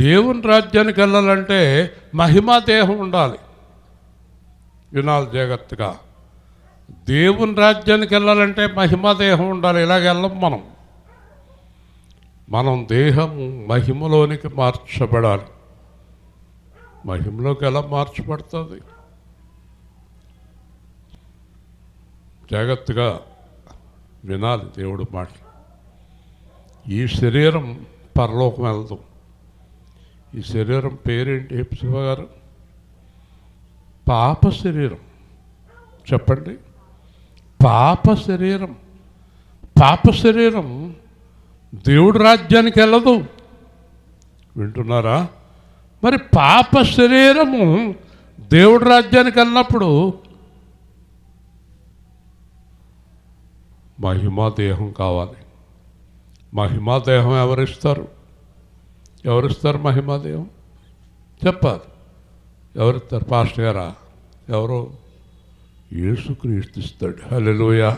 దేవుని రాజ్యానికి వెళ్ళాలంటే మహిమా దేహం ఉండాలి. వినాలి జాగ్రత్తగా. దేవుని రాజ్యానికి వెళ్ళాలంటే మహిమా దేహం ఉండాలి. ఇలాగ వెళ్ళం మనం దేహము మహిమలోనికి మార్చబడాలి. మహిమలోకి ఎలా మార్చబడుతుంది? జాగ్రత్తగా వినాలి దేవుడు మాట. ఈ శరీరం పరలోకం వెళ్దాం. ఈ శరీరం పేరేంటి హెప్సివ గారు? పాప శరీరం. చెప్పండి. పాప శరీరం. పాప శరీరం దేవుడి రాజ్యానికి వెళ్ళదు. వింటున్నారా? మరి పాప శరీరము దేవుడి రాజ్యానికి వెళ్ళినప్పుడు మహిమా దేహం కావాలి. మహిమా దేహం ఎవరిస్తారు మహిమా దేహం? చెప్పాలి. ఎవరిస్తారు? పాస్టర్ గారా? ఎవరో? యేసుక్రీస్తు ఇస్తాడు. హల్లెలూయా.